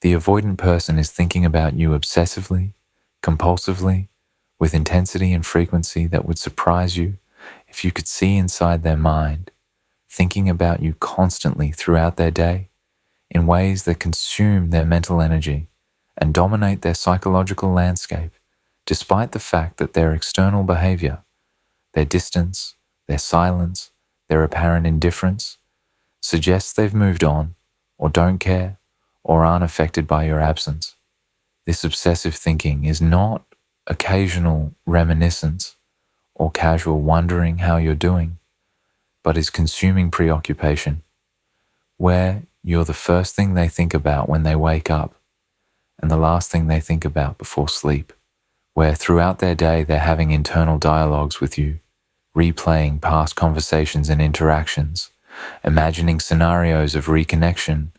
The avoidant person is thinking about you obsessively, compulsively, with intensity and frequency that would surprise you if you could see inside their mind, thinking about you constantly throughout their day in ways that consume their mental energy and dominate their psychological landscape, despite the fact that their external behavior, their distance, their silence, their apparent indifference, suggests they've moved on or don't care or aren't affected by your absence. This obsessive thinking is not occasional reminiscence or casual wondering how you're doing, but is consuming preoccupation, where you're the first thing they think about when they wake up and the last thing they think about before sleep, where throughout their day they're having internal dialogues with you, replaying past conversations and interactions, imagining scenarios of reconnection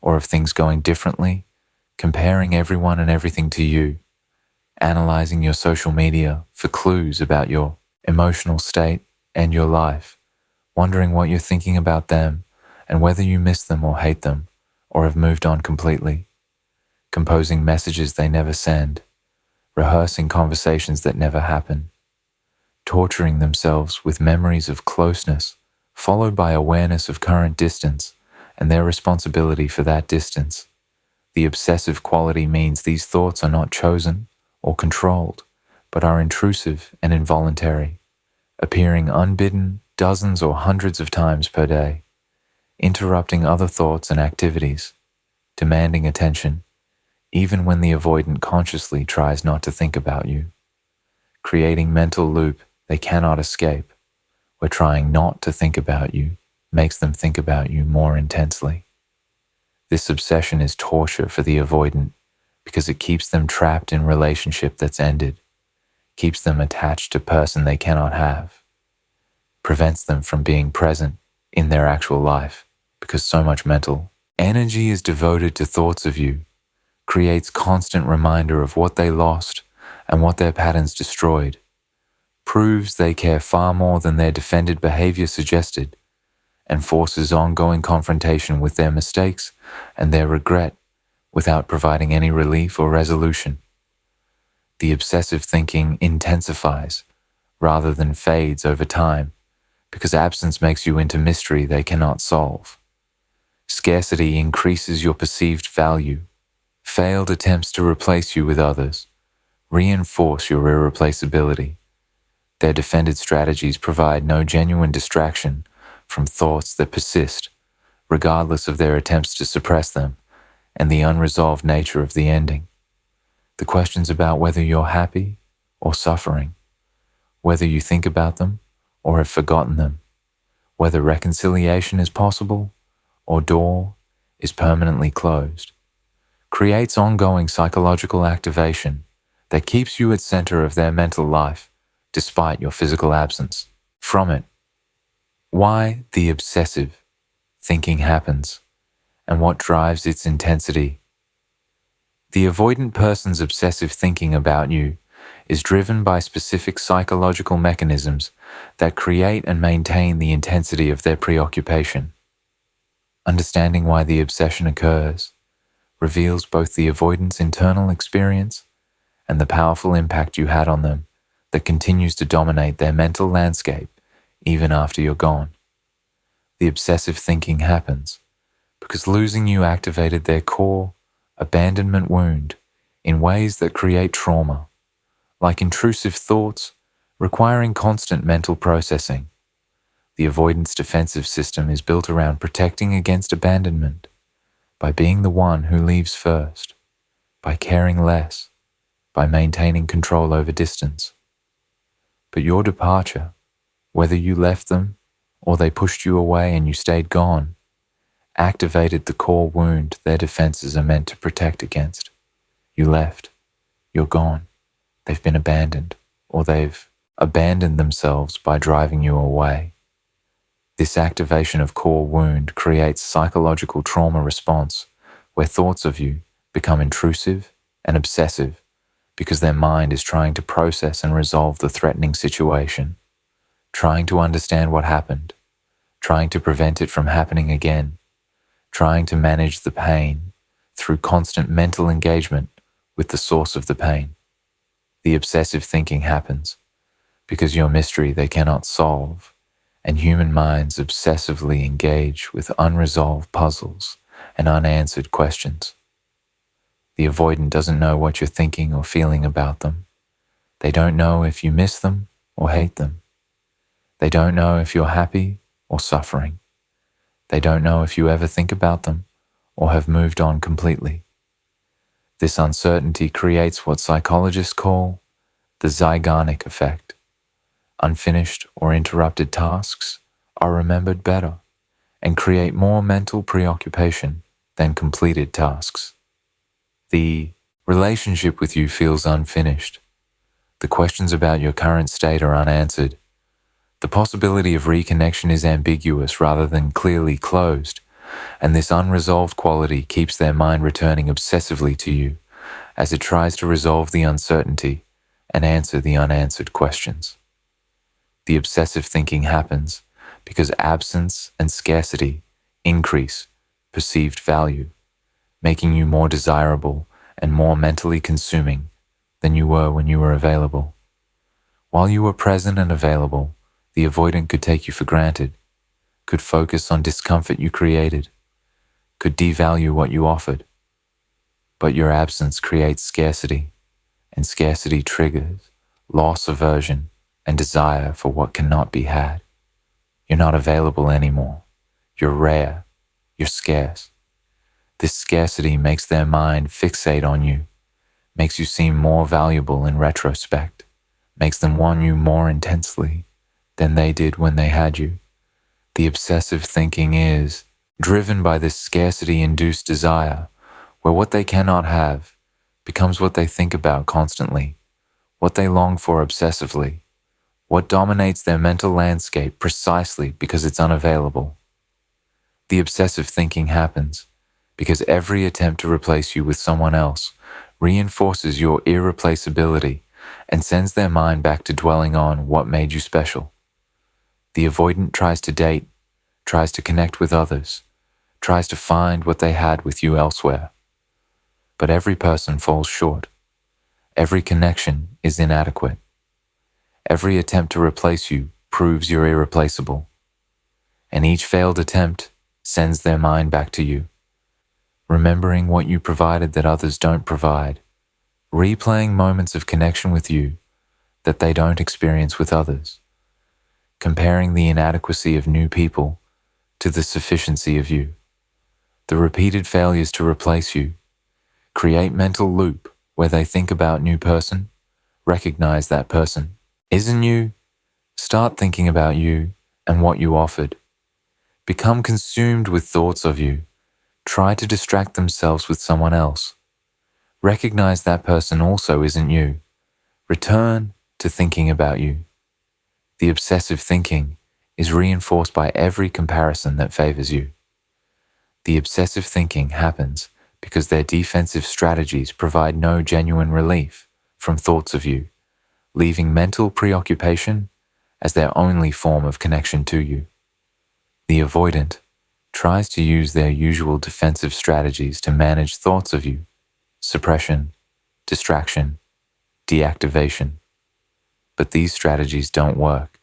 or of things going differently, comparing everyone and everything to you, analyzing your social media for clues about your emotional state and your life, wondering what you're thinking about them and whether you miss them or hate them or have moved on completely, composing messages they never send, rehearsing conversations that never happen, torturing themselves with memories of closeness followed by awareness of current distance and their responsibility for that distance. The obsessive quality means these thoughts are not chosen or controlled, but are intrusive and involuntary, appearing unbidden dozens or hundreds of times per day, interrupting other thoughts and activities, demanding attention, even when the avoidant consciously tries not to think about you, creating mental loop they cannot escape, where trying not to think about you makes them think about you more intensely. This obsession is torture for the avoidant because it keeps them trapped in relationship that's ended, keeps them attached to person they cannot have, prevents them from being present in their actual life because so much mental energy is devoted to thoughts of you, creates constant reminder of what they lost and what their patterns destroyed, proves they care far more than their defended behavior suggested, and forces ongoing confrontation with their mistakes and their regret without providing any relief or resolution. The obsessive thinking intensifies rather than fades over time because absence makes you into mystery they cannot solve. Scarcity increases your perceived value. Failed attempts to replace you with others reinforce your irreplaceability. Their defended strategies provide no genuine distraction from thoughts that persist, regardless of their attempts to suppress them and the unresolved nature of the ending. The questions about whether you're happy or suffering, whether you think about them or have forgotten them, whether reconciliation is possible or door is permanently closed, creates ongoing psychological activation that keeps you at center of their mental life despite your physical absence. From it, why the obsessive thinking happens and what drives its intensity. The avoidant person's obsessive thinking about you is driven by specific psychological mechanisms that create and maintain the intensity of their preoccupation. Understanding why the obsession occurs reveals both the avoidant's internal experience and the powerful impact you had on them that continues to dominate their mental landscape even after you're gone. The obsessive thinking happens because losing you activated their core abandonment wound in ways that create trauma, like intrusive thoughts requiring constant mental processing. The avoidance defensive system is built around protecting against abandonment by being the one who leaves first, by caring less, by maintaining control over distance. But your departure, whether you left them or they pushed you away and you stayed gone, activated the core wound their defenses are meant to protect against. You left, you're gone, they've been abandoned, or they've abandoned themselves by driving you away. This activation of core wound creates psychological trauma response where thoughts of you become intrusive and obsessive because their mind is trying to process and resolve the threatening situation, trying to understand what happened, trying to prevent it from happening again, trying to manage the pain through constant mental engagement with the source of the pain. The obsessive thinking happens because your mystery they cannot solve, and human minds obsessively engage with unresolved puzzles and unanswered questions. The avoidant doesn't know what you're thinking or feeling about them. They don't know if you miss them or hate them. They don't know if you're happy or suffering. They don't know if you ever think about them or have moved on completely. This uncertainty creates what psychologists call the Zeigarnik effect. Unfinished or interrupted tasks are remembered better and create more mental preoccupation than completed tasks. The relationship with you feels unfinished. The questions about your current state are unanswered. The possibility of reconnection is ambiguous rather than clearly closed, and this unresolved quality keeps their mind returning obsessively to you as it tries to resolve the uncertainty and answer the unanswered questions. The obsessive thinking happens because absence and scarcity increase perceived value, making you more desirable and more mentally consuming than you were when you were available. While you were present and available, the avoidant could take you for granted, could focus on discomfort you created, could devalue what you offered. But your absence creates scarcity, and scarcity triggers loss aversion and desire for what cannot be had. You're not available anymore. You're rare. You're scarce. This scarcity makes their mind fixate on you, makes you seem more valuable in retrospect, makes them want you more intensely than they did when they had you. The obsessive thinking is driven by this scarcity-induced desire, where what they cannot have becomes what they think about constantly, what they long for obsessively, what dominates their mental landscape precisely because it's unavailable. The obsessive thinking happens because every attempt to replace you with someone else reinforces your irreplaceability and sends their mind back to dwelling on what made you special. The avoidant tries to date, tries to connect with others, tries to find what they had with you elsewhere. But every person falls short. Every connection is inadequate. Every attempt to replace you proves you're irreplaceable. And each failed attempt sends their mind back to you, remembering what you provided that others don't provide, replaying moments of connection with you that they don't experience with others, comparing the inadequacy of new people to the sufficiency of you. The repeated failures to replace you create mental loop where they think about new person, recognize that person isn't you, start thinking about you and what you offered, become consumed with thoughts of you, try to distract themselves with someone else, recognize that person also isn't you, return to thinking about you. The obsessive thinking is reinforced by every comparison that favors you. The obsessive thinking happens because their defensive strategies provide no genuine relief from thoughts of you, leaving mental preoccupation as their only form of connection to you. The avoidant tries to use their usual defensive strategies to manage thoughts of you: suppression, distraction, deactivation. But these strategies don't work.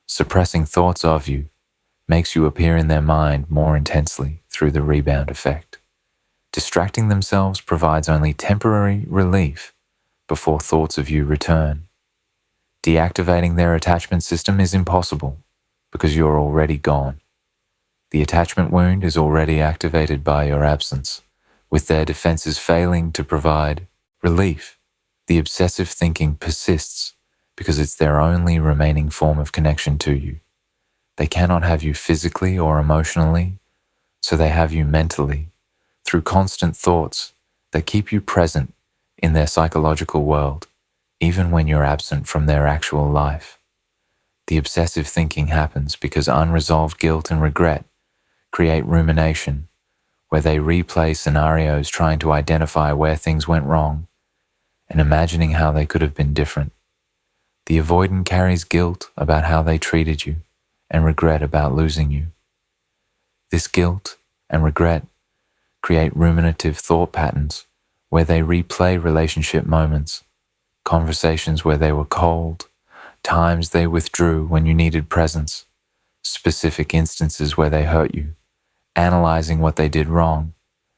Suppressing thoughts of you makes you appear in their mind more intensely through the rebound effect. Distracting themselves provides only temporary relief before thoughts of you return. Deactivating their attachment system is impossible because you're already gone. The attachment wound is already activated by your absence, with their defenses failing to provide relief. The obsessive thinking persists because it's their only remaining form of connection to you. They cannot have you physically or emotionally, so they have you mentally, through constant thoughts that keep you present in their psychological world, even when you're absent from their actual life. The obsessive thinking happens because unresolved guilt and regret create rumination, where they replay scenarios trying to identify where things went wrong and imagining how they could have been different. The avoidant carries guilt about how they treated you and regret about losing you. This guilt and regret create ruminative thought patterns where they replay relationship moments, conversations where they were cold, times they withdrew when you needed presence, specific instances where they hurt you, analyzing what they did wrong,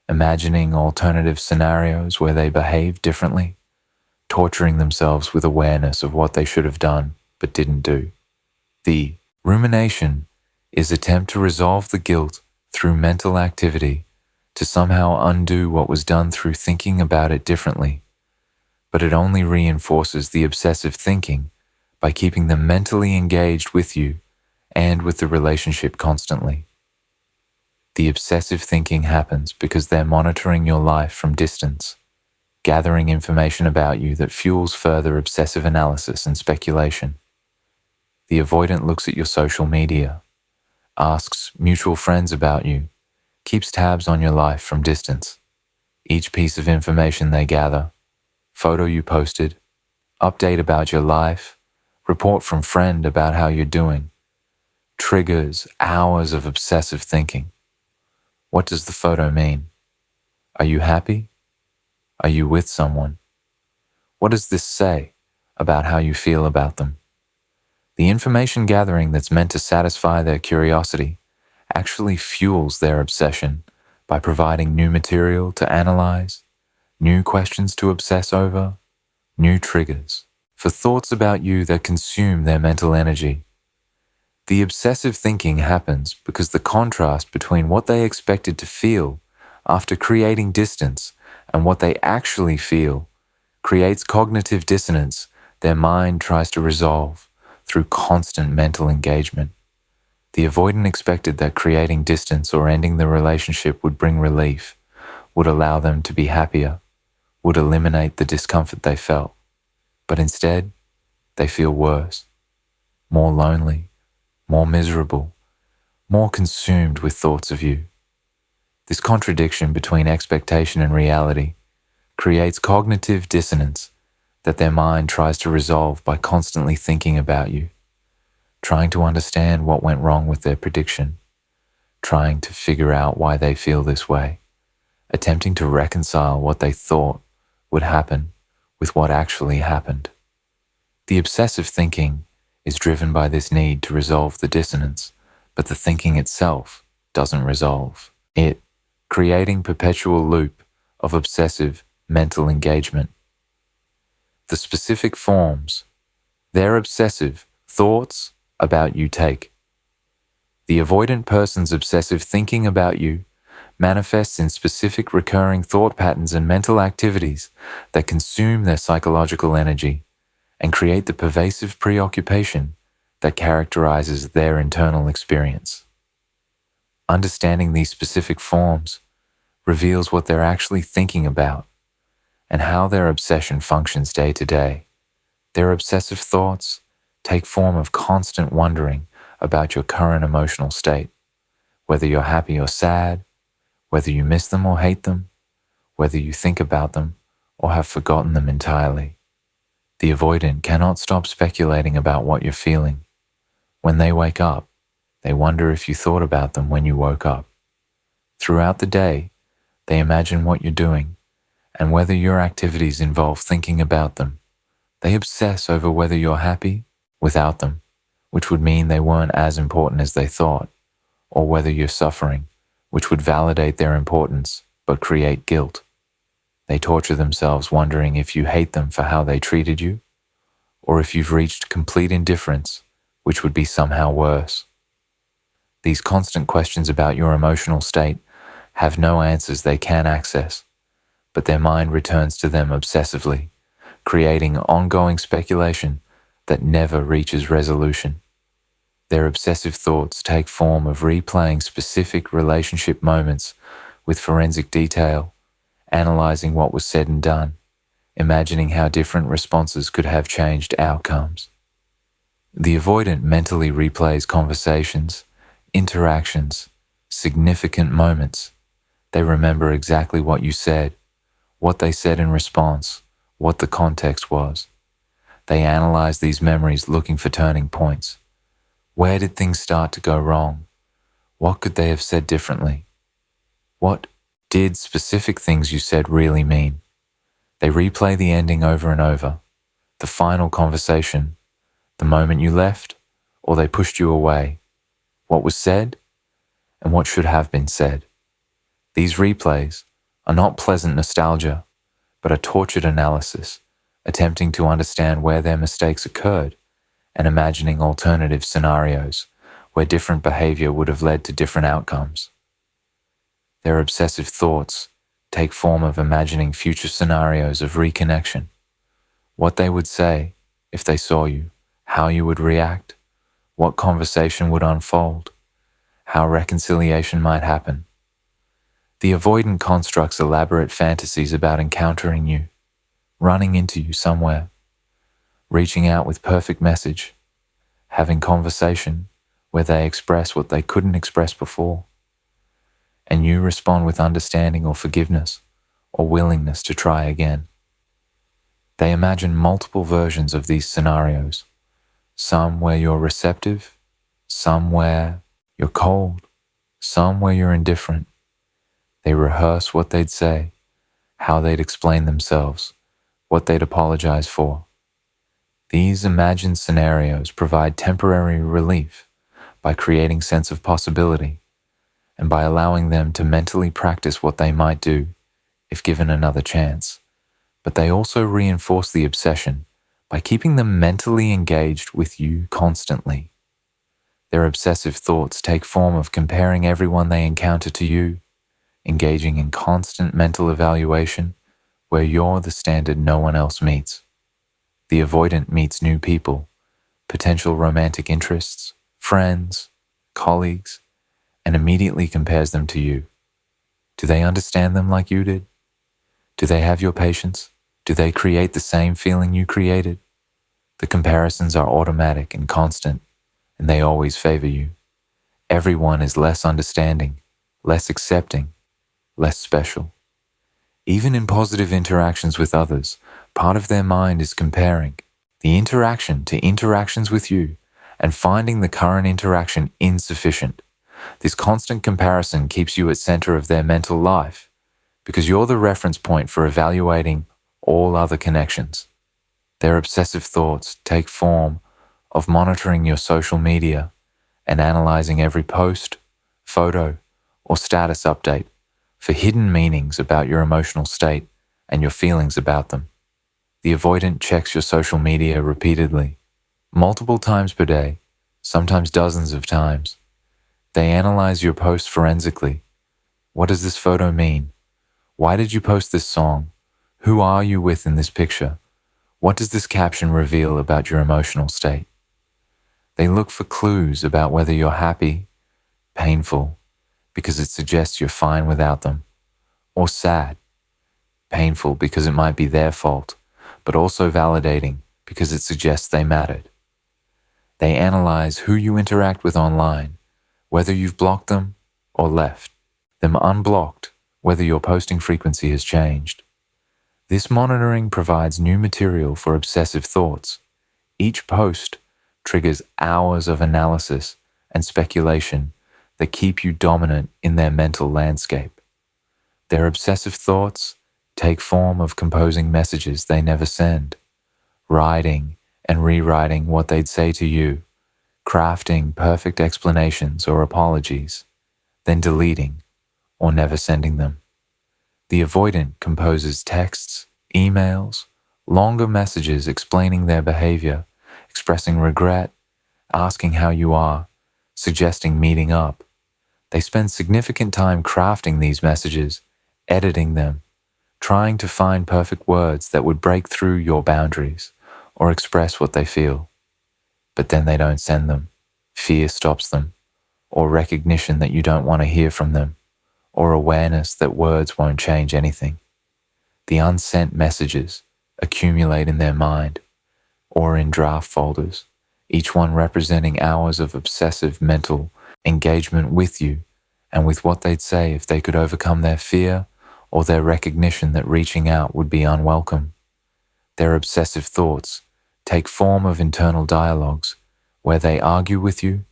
imagining alternative scenarios where they behaved differently, torturing themselves with awareness of what they should have done but didn't do. The rumination is attempt to resolve the guilt through mental activity to somehow undo what was done through thinking about it differently, but it only reinforces the obsessive thinking by keeping them mentally engaged with you and with the relationship constantly. The obsessive thinking happens because they're monitoring your life from distance, gathering information about you that fuels further obsessive analysis and speculation. The avoidant looks at your social media, asks mutual friends about you, keeps tabs on your life from distance. Each piece of information they gather, photo you posted, update about your life, report from friend about how you're doing, triggers hours of obsessive thinking. What does the photo mean? Are you happy? Are you with someone? What does this say about how you feel about them? The information gathering that's meant to satisfy their curiosity actually fuels their obsession by providing new material to analyze, new questions to obsess over, new triggers for thoughts about you that consume their mental energy. The obsessive thinking happens because the contrast between what they expected to feel after creating distance and what they actually feel creates cognitive dissonance their mind tries to resolve through constant mental engagement. The avoidant expected that creating distance or ending the relationship would bring relief, would allow them to be happier, would eliminate the discomfort they felt. But instead, they feel worse, more lonely, more miserable, more consumed with thoughts of you. This contradiction between expectation and reality creates cognitive dissonance that their mind tries to resolve by constantly thinking about you, trying to understand what went wrong with their prediction, trying to figure out why they feel this way, attempting to reconcile what they thought would happen with what actually happened. The obsessive thinking is driven by this need to resolve the dissonance, but the thinking itself doesn't resolve it, creating perpetual loop of obsessive mental engagement. The specific forms their obsessive thoughts about you take. The avoidant person's obsessive thinking about you manifests in specific recurring thought patterns and mental activities that consume their psychological energy and create the pervasive preoccupation that characterizes their internal experience. Understanding these specific forms reveals what they're actually thinking about and how their obsession functions day to day. Their obsessive thoughts take form of constant wondering about your current emotional state, whether you're happy or sad, whether you miss them or hate them, whether you think about them or have forgotten them entirely. The avoidant cannot stop speculating about what you're feeling. When they wake up, they wonder if you thought about them when you woke up. Throughout the day, they imagine what you're doing and whether your activities involve thinking about them. They obsess over whether you're happy without them, which would mean they weren't as important as they thought, or whether you're suffering, which would validate their importance but create guilt. They torture themselves wondering if you hate them for how they treated you, or if you've reached complete indifference, which would be somehow worse. These constant questions about your emotional state have no answers they can access, but their mind returns to them obsessively, creating ongoing speculation that never reaches resolution. Their obsessive thoughts take form of replaying specific relationship moments with forensic detail, analyzing what was said and done, imagining how different responses could have changed outcomes. The avoidant mentally replays conversations, interactions, significant moments. They remember exactly what you said, what they said in response, what the context was. They analyze these memories looking for turning points. Where did things start to go wrong? What could they have said differently? What did specific things you said really mean? They replay the ending over and over, the final conversation, the moment you left, or they pushed you away, what was said, and what should have been said. These replays are not pleasant nostalgia, but a tortured analysis, attempting to understand where their mistakes occurred and imagining alternative scenarios where different behavior would have led to different outcomes. Their obsessive thoughts take form of imagining future scenarios of reconnection, what they would say if they saw you, how you would react, what conversation would unfold, how reconciliation might happen. The avoidant constructs elaborate fantasies about encountering you, running into you somewhere, reaching out with perfect message, having conversation where they express what they couldn't express before, and you respond with understanding or forgiveness or willingness to try again. They imagine multiple versions of these scenarios, some where you're receptive, some where you're cold, some where you're indifferent. They rehearse what they'd say, how they'd explain themselves, what they'd apologize for. These imagined scenarios provide temporary relief by creating sense of possibility and by allowing them to mentally practice what they might do if given another chance. But they also reinforce the obsession by keeping them mentally engaged with you constantly. Their obsessive thoughts take form of comparing everyone they encounter to you, engaging in constant mental evaluation where you're the standard no one else meets. The avoidant meets new people, potential romantic interests, friends, colleagues, and immediately compares them to you. Do they understand them like you did? Do they have your patience? Do they create the same feeling you created? The comparisons are automatic and constant, and they always favor you. Everyone is less understanding, less accepting, less special. Even in positive interactions with others, part of their mind is comparing the interaction to interactions with you and finding the current interaction insufficient. This constant comparison keeps you at center of their mental life because you're the reference point for evaluating all other connections. Their obsessive thoughts take form of monitoring your social media and analyzing every post, photo, or status update for hidden meanings about your emotional state and your feelings about them. The avoidant checks your social media repeatedly, multiple times per day, sometimes dozens of times. They analyze your posts forensically. What does this photo mean? Why did you post this song? Who are you with in this picture? What does this caption reveal about your emotional state? They look for clues about whether you're happy, painful, because it suggests you're fine without them, or sad, painful because it might be their fault, but also validating because it suggests they mattered. They analyze who you interact with online, whether you've blocked them or left them unblocked, whether your posting frequency has changed. This monitoring provides new material for obsessive thoughts. Each post triggers hours of analysis and speculation that keep you dominant in their mental landscape. Their obsessive thoughts take form of composing messages they never send, writing and rewriting what they'd say to you, crafting perfect explanations or apologies, then deleting or never sending them. The avoidant composes texts, emails, longer messages explaining their behavior, expressing regret, asking how you are, suggesting meeting up. They spend significant time crafting these messages, editing them, trying to find perfect words that would break through your boundaries or express what they feel. But then they don't send them. Fear stops them, or recognition that you don't want to hear from them, or awareness that words won't change anything. The unsent messages accumulate in their mind or in draft folders, each one representing hours of obsessive mental engagement with you and with what they'd say if they could overcome their fear or their recognition that reaching out would be unwelcome. Their obsessive thoughts take form of internal dialogues where they argue with you,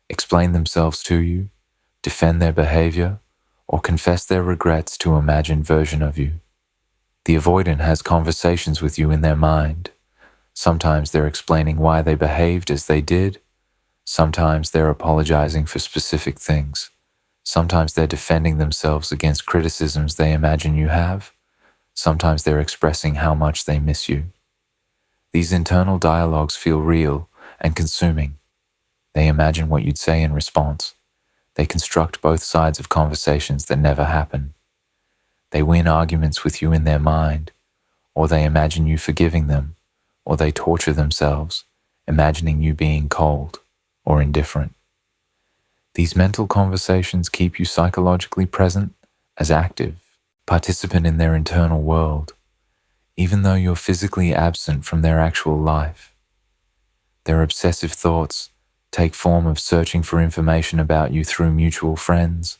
explain themselves to you, defend their behavior, or confess their regrets to imagined version of you. The avoidant has conversations with you in their mind. Sometimes they're explaining why they behaved as they did. Sometimes they're apologizing for specific things. Sometimes they're defending themselves against criticisms they imagine you have. Sometimes they're expressing how much they miss you. These internal dialogues feel real and consuming. They imagine what you'd say in response. They construct both sides of conversations that never happen. They win arguments with you in their mind, or they imagine you forgiving them, or they torture themselves, imagining you being cold or indifferent. These mental conversations keep you psychologically present as active participant in their internal world, even though you're physically absent from their actual life. Their obsessive thoughts take form of searching for information about you through mutual friends,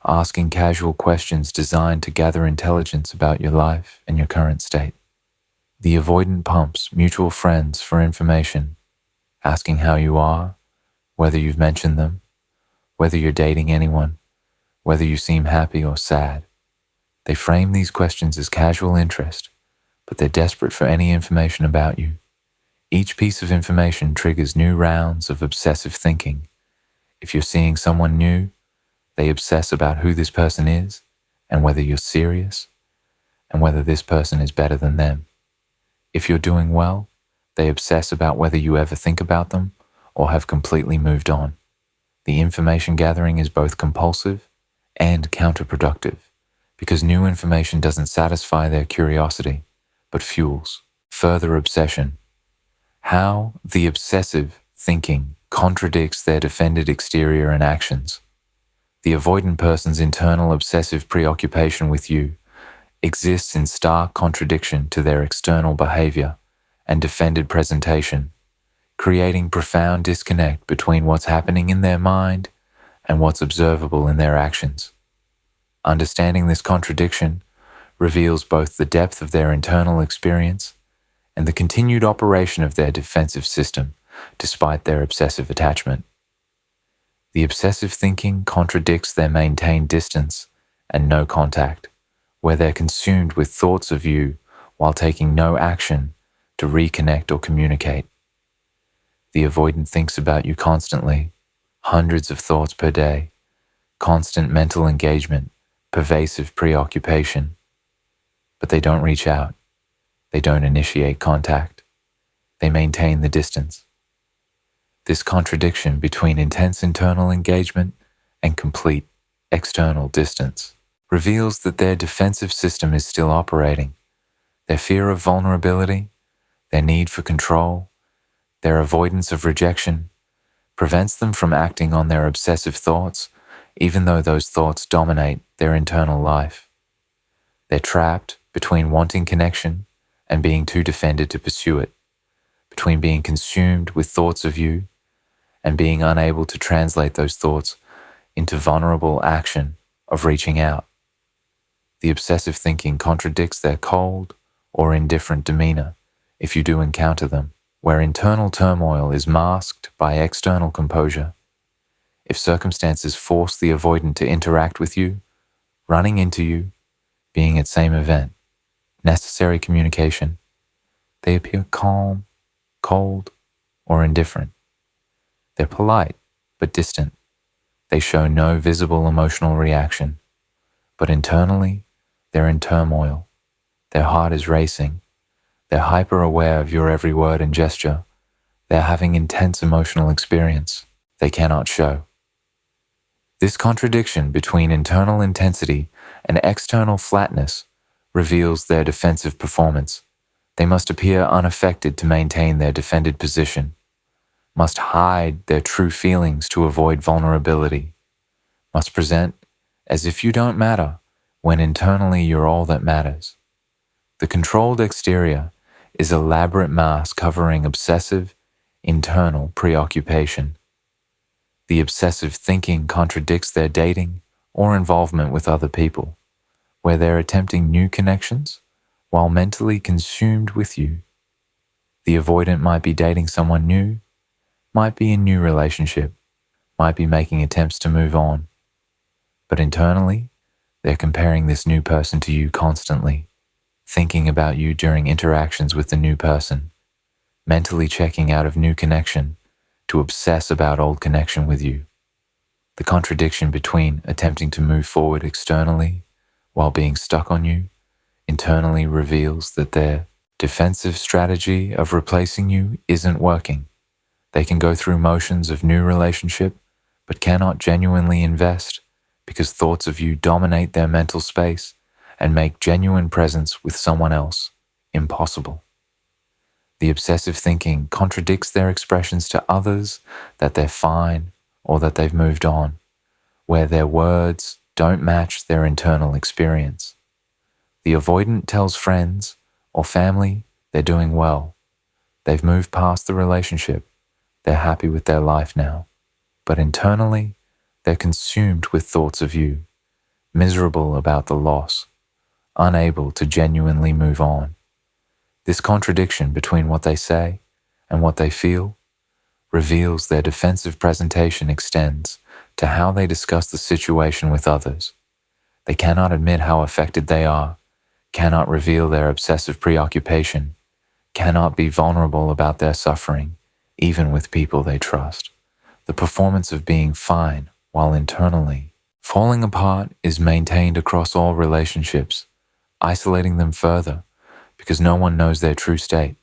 asking casual questions designed to gather intelligence about your life and your current state. The avoidant pumps mutual friends for information, asking how you are, whether you've mentioned them, whether you're dating anyone, whether you seem happy or sad. They frame these questions as casual interest, but they're desperate for any information about you. Each piece of information triggers new rounds of obsessive thinking. If you're seeing someone new, they obsess about who this person is and whether you're serious and whether this person is better than them. If you're doing well, they obsess about whether you ever think about them or have completely moved on. The information gathering is both compulsive and counterproductive because new information doesn't satisfy their curiosity, but fuels further obsession. How the obsessive thinking contradicts their defended exterior and actions. The avoidant person's internal obsessive preoccupation with you exists in stark contradiction to their external behavior and defended presentation, creating profound disconnect between what's happening in their mind and what's observable in their actions. Understanding this contradiction reveals both the depth of their internal experience and the continued operation of their defensive system despite their obsessive attachment. The obsessive thinking contradicts their maintained distance and no contact, where they're consumed with thoughts of you while taking no action to reconnect or communicate. The avoidant thinks about you constantly, hundreds of thoughts per day, constant mental engagement, pervasive preoccupation. But they don't reach out. They don't initiate contact. They maintain the distance. This contradiction between intense internal engagement and complete external distance reveals that their defensive system is still operating. Their fear of vulnerability, their need for control, their avoidance of rejection prevents them from acting on their obsessive thoughts, even though those thoughts dominate their internal life. They're trapped between wanting connection and being too defended to pursue it, between being consumed with thoughts of you and being unable to translate those thoughts into vulnerable action of reaching out. The obsessive thinking contradicts their cold or indifferent demeanor if you do encounter them, where internal turmoil is masked by external composure. If circumstances force the avoidant to interact with you, running into you, being at same event, necessary communication, they appear calm, cold, or indifferent. They're polite, but distant. They show no visible emotional reaction, but internally, they're in turmoil. Their heart is racing. They're hyper-aware of your every word and gesture. They're having intense emotional experience they cannot show. This contradiction between internal intensity and external flatness reveals their defensive performance. They must appear unaffected to maintain their defended position, must hide their true feelings to avoid vulnerability, must present as if you don't matter when internally you're all that matters. The controlled exterior is elaborate mask covering obsessive, internal preoccupation. The obsessive thinking contradicts their dating or involvement with other people, where they're attempting new connections while mentally consumed with you. The avoidant might be dating someone new, might be in a new relationship, might be making attempts to move on, but internally, They're comparing this new person to you constantly, thinking about you during interactions with the new person, mentally checking out of new connection to obsess about old connection with you. The contradiction between attempting to move forward externally while being stuck on you internally reveals that their defensive strategy of replacing you isn't working. They can go through motions of new relationship, but cannot genuinely invest because thoughts of you dominate their mental space and make genuine presence with someone else impossible. The obsessive thinking contradicts their expressions to others that they're fine or that they've moved on, where their words don't match their internal experience. The avoidant tells friends or family they're doing well. They've moved past the relationship. They're happy with their life now. But internally, they're consumed with thoughts of you, miserable about the loss, unable to genuinely move on. This contradiction between what they say and what they feel reveals their defensive presentation extends to how they discuss the situation with others. They cannot admit how affected they are, cannot reveal their obsessive preoccupation, cannot be vulnerable about their suffering, even with people they trust. The performance of being fine while internally falling apart is maintained across all relationships, isolating them further because no one knows their true state.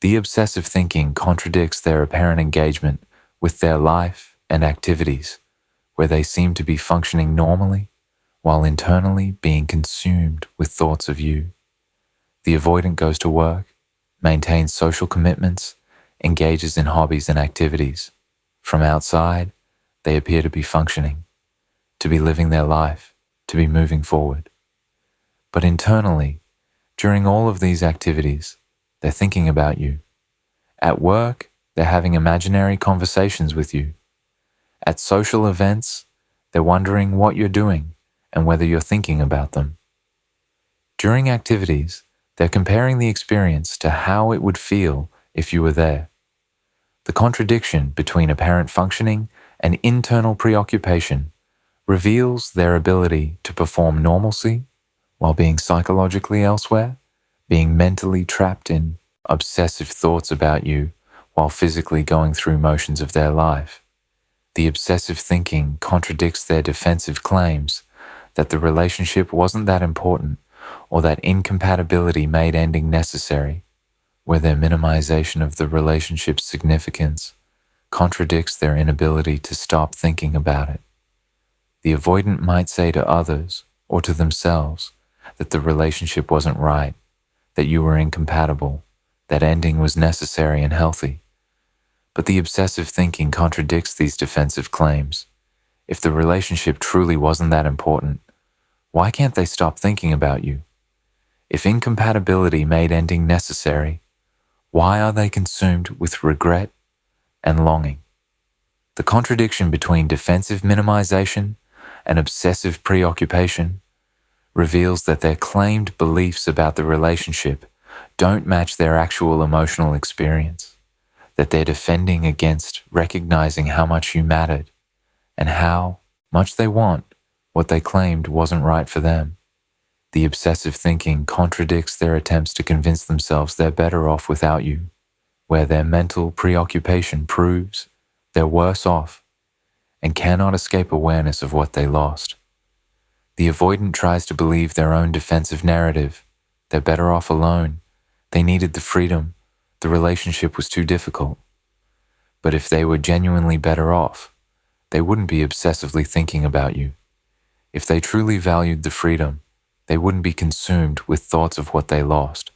The obsessive thinking contradicts their apparent engagement with their life and activities, where they seem to be functioning normally while internally being consumed with thoughts of you. The avoidant goes to work, maintains social commitments, engages in hobbies and activities. From outside, they appear to be functioning, to be living their life, to be moving forward. But internally, during all of these activities, they're thinking about you. At work, they're having imaginary conversations with you. At social events, they're wondering what you're doing and whether you're thinking about them. During activities, they're comparing the experience to how it would feel if you were there. The contradiction between apparent functioning and internal preoccupation reveals their ability to perform normalcy while being psychologically elsewhere, being mentally trapped in obsessive thoughts about you while physically going through motions of their life. The obsessive thinking contradicts their defensive claims that the relationship wasn't that important or that incompatibility made ending necessary, where their minimization of the relationship's significance contradicts their inability to stop thinking about it. The avoidant might say to others or to themselves that the relationship wasn't right, that you were incompatible, that ending was necessary and healthy. But the obsessive thinking contradicts these defensive claims. If the relationship truly wasn't that important, why can't they stop thinking about you? If incompatibility made ending necessary, why are they consumed with regret and longing? The contradiction between defensive minimization and obsessive preoccupation reveals that their claimed beliefs about the relationship don't match their actual emotional experience, that they're defending against recognizing how much you mattered and how much they want what they claimed wasn't right for them. The obsessive thinking contradicts their attempts to convince themselves they're better off without you, where their mental preoccupation proves they're worse off and cannot escape awareness of what they lost. The avoidant tries to believe their own defensive narrative. They're better off alone. They needed the freedom. The relationship was too difficult. But if they were genuinely better off, they wouldn't be obsessively thinking about you. If they truly valued the freedom, they wouldn't be consumed with thoughts of what they lost.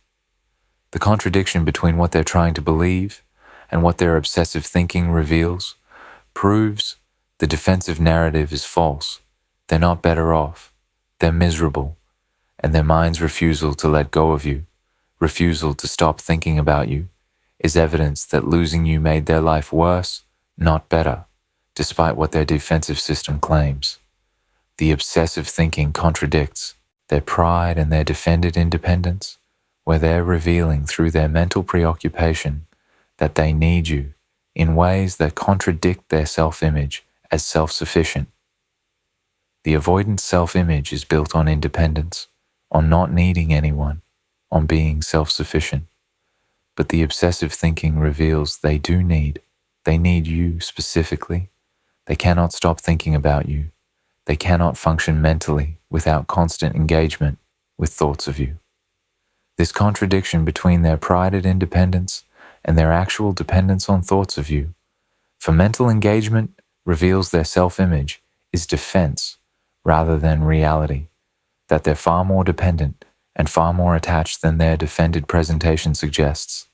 The contradiction between what they're trying to believe and what their obsessive thinking reveals proves the defensive narrative is false. They're not better off. They're miserable. And their mind's refusal to let go of you, refusal to stop thinking about you, is evidence that losing you made their life worse, not better, despite what their defensive system claims. The obsessive thinking contradicts their pride and their defended independence, where they're revealing through their mental preoccupation that they need you in ways that contradict their self-image as self-sufficient. The avoidant self-image is built on independence, on not needing anyone, on being self-sufficient. But the obsessive thinking reveals they do need. They need you specifically. They cannot stop thinking about you. They cannot function mentally without constant engagement with thoughts of you. This contradiction between their prided independence and their actual dependence on thoughts of you, for mental engagement reveals their self-image is defense rather than reality, that they're far more dependent and far more attached than their defended presentation suggests,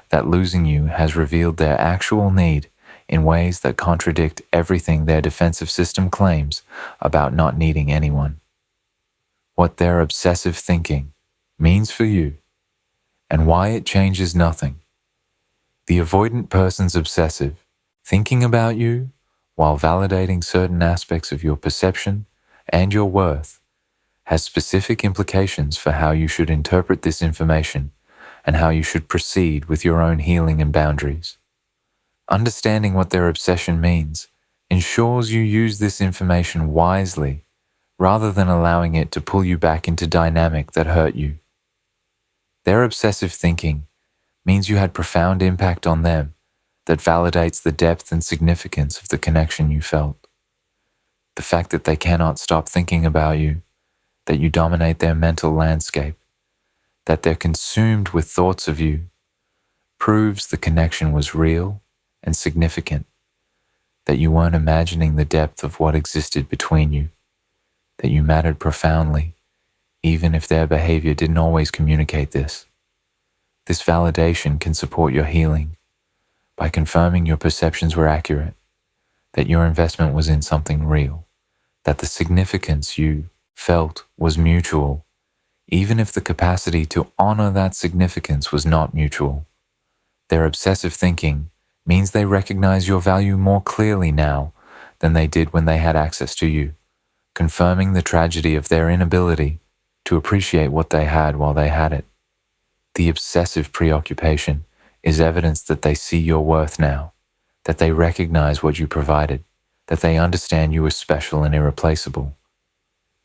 that losing you has revealed their actual need in ways that contradict everything their defensive system claims about not needing anyone. What their obsessive thinking means for you and why it changes nothing. The avoidant person's obsessive, thinking about you while validating certain aspects of your perception and your worth, has specific implications for how you should interpret this information and how you should proceed with your own healing and boundaries. Understanding what their obsession means ensures you use this information wisely rather than allowing it to pull you back into dynamic that hurt you. Their obsessive thinking means you had profound impact on them that validates the depth and significance of the connection you felt. The fact that they cannot stop thinking about you, that you dominate their mental landscape, that they're consumed with thoughts of you, proves the connection was real and significant, that you weren't imagining the depth of what existed between you, that you mattered profoundly, even if their behavior didn't always communicate this. This validation can support your healing by confirming your perceptions were accurate, that your investment was in something real, that the significance you felt was mutual, even if the capacity to honor that significance was not mutual. Their obsessive thinking means they recognize your value more clearly now than they did when they had access to you, confirming the tragedy of their inability to appreciate what they had while they had it. The obsessive preoccupation is evidence that they see your worth now, that they recognize what you provided, that they understand you as special and irreplaceable.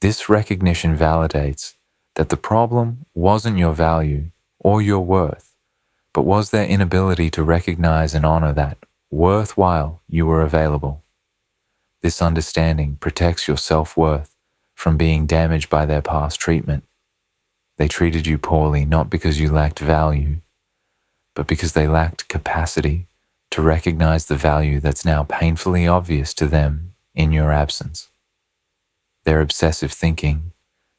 This recognition validates that the problem wasn't your value or your worth, but was their inability to recognize and honor that worthwhile you were available. This understanding protects your self-worth from being damaged by their past treatment. They treated you poorly not because you lacked value, but because they lacked capacity to recognize the value that's now painfully obvious to them in your absence. Their obsessive thinking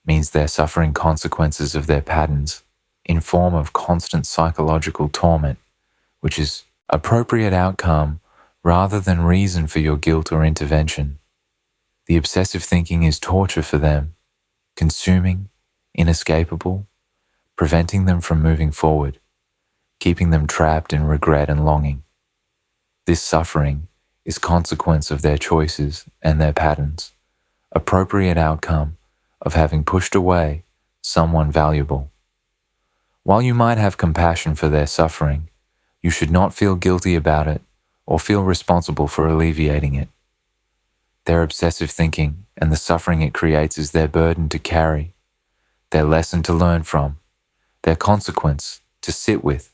means they're suffering consequences of their patterns in form of constant psychological torment, which is appropriate outcome rather than reason for your guilt or intervention. The obsessive thinking is torture for them, consuming, inescapable, preventing them from moving forward, keeping them trapped in regret and longing. This suffering is consequence of their choices and their patterns, appropriate outcome of having pushed away someone valuable. While you might have compassion for their suffering, you should not feel guilty about it or feel responsible for alleviating it. Their obsessive thinking and the suffering it creates is their burden to carry, their lesson to learn from, their consequence to sit with,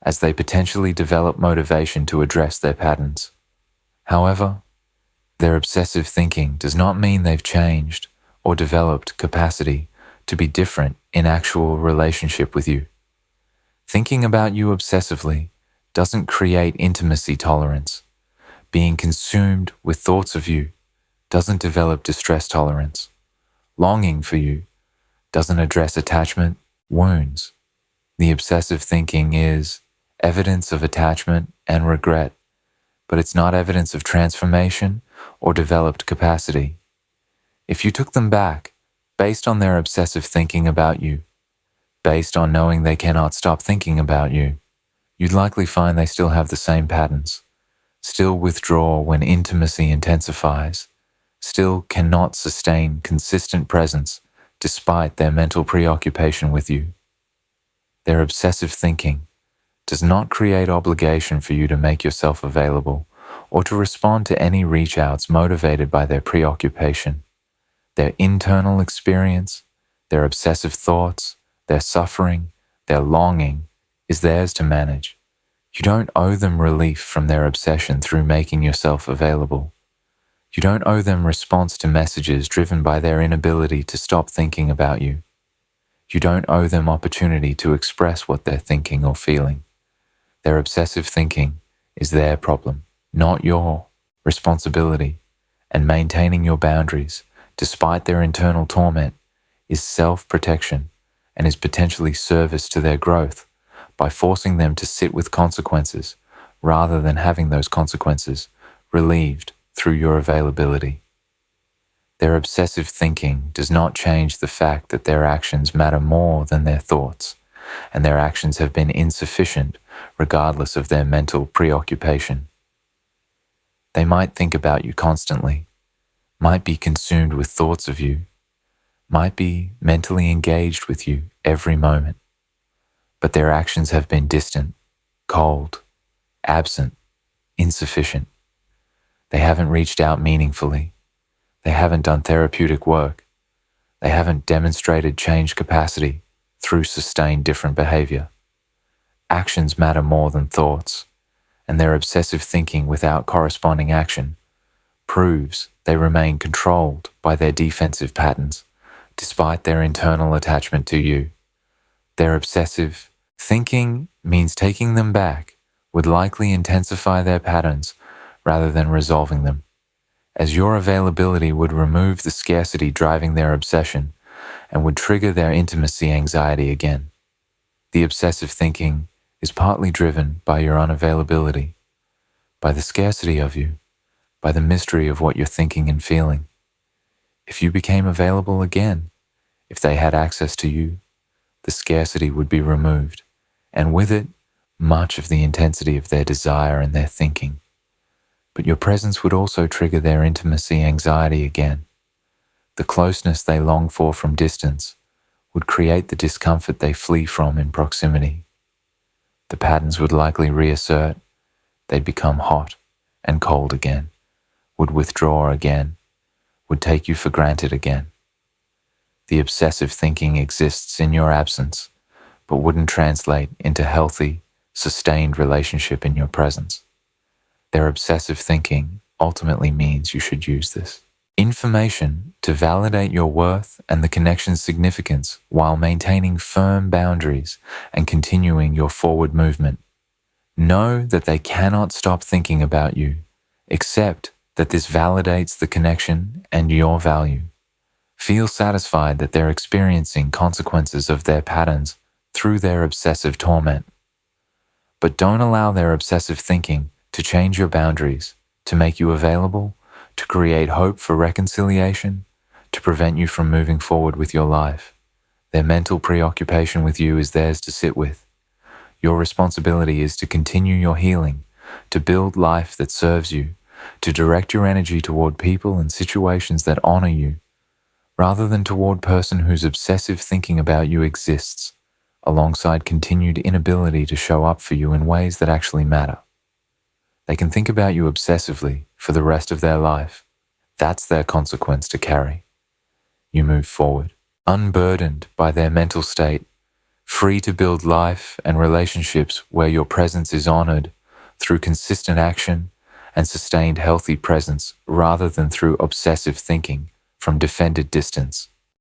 as they potentially develop motivation to address their patterns. However, their obsessive thinking does not mean they've changed or developed capacity to be different in actual relationship with you. Thinking about you obsessively doesn't create intimacy tolerance. Being consumed with thoughts of you doesn't develop distress tolerance. Longing for you doesn't address attachment wounds. The obsessive thinking is evidence of attachment and regret, but it's not evidence of transformation or developed capacity. If you took them back, based on their obsessive thinking about you, based on knowing they cannot stop thinking about you, you'd likely find they still have the same patterns, still withdraw when intimacy intensifies, still cannot sustain consistent presence despite their mental preoccupation with you. Their obsessive thinking does not create obligation for you to make yourself available or to respond to any reach-outs motivated by their preoccupation. Their internal experience, their obsessive thoughts, their suffering, their longing is theirs to manage. You don't owe them relief from their obsession through making yourself available. You don't owe them response to messages driven by their inability to stop thinking about you. You don't owe them opportunity to express what they're thinking or feeling. Their obsessive thinking is their problem, not your responsibility. And maintaining your boundaries, despite their internal torment, is self-protection and is potentially service to their growth by forcing them to sit with consequences rather than having those consequences relieved through your availability. Their obsessive thinking does not change the fact that their actions matter more than their thoughts, and their actions have been insufficient regardless of their mental preoccupation. They might think about you constantly, might be consumed with thoughts of you, might be mentally engaged with you every moment, but their actions have been distant, cold, absent, insufficient. They haven't reached out meaningfully. They haven't done therapeutic work. They haven't demonstrated change capacity through sustained different behavior. Actions matter more than thoughts, and their obsessive thinking without corresponding action proves they remain controlled by their defensive patterns, despite their internal attachment to you. Their obsessive thinking means taking them back would likely intensify their patterns rather than resolving them, as your availability would remove the scarcity driving their obsession and would trigger their intimacy anxiety again. The obsessive thinking is partly driven by your unavailability, by the scarcity of you, by the mystery of what you're thinking and feeling. If you became available again, if they had access to you, the scarcity would be removed, and with it, much of the intensity of their desire and their thinking. But your presence would also trigger their intimacy anxiety again. The closeness they long for from distance would create the discomfort they flee from in proximity. The patterns would likely reassert. They'd become hot and cold again, would withdraw again, would take you for granted again. The obsessive thinking exists in your absence, but wouldn't translate into healthy, sustained relationship in your presence. Their obsessive thinking ultimately means you should use this information to validate your worth and the connection's significance while maintaining firm boundaries and continuing your forward movement. Know that they cannot stop thinking about you, except that this validates the connection and your value. Feel satisfied that they're experiencing consequences of their patterns through their obsessive torment. But don't allow their obsessive thinking to change your boundaries, to make you available, to create hope for reconciliation, to prevent you from moving forward with your life. Their mental preoccupation with you is theirs to sit with. Your responsibility is to continue your healing, to build life that serves you, to direct your energy toward people and situations that honor you, rather than toward person whose obsessive thinking about you exists, alongside continued inability to show up for you in ways that actually matter. They can think about you obsessively for the rest of their life. That's their consequence to carry. You move forward, unburdened by their mental state, free to build life and relationships where your presence is honored through consistent action and sustained healthy presence rather than through obsessive thinking from defended distance.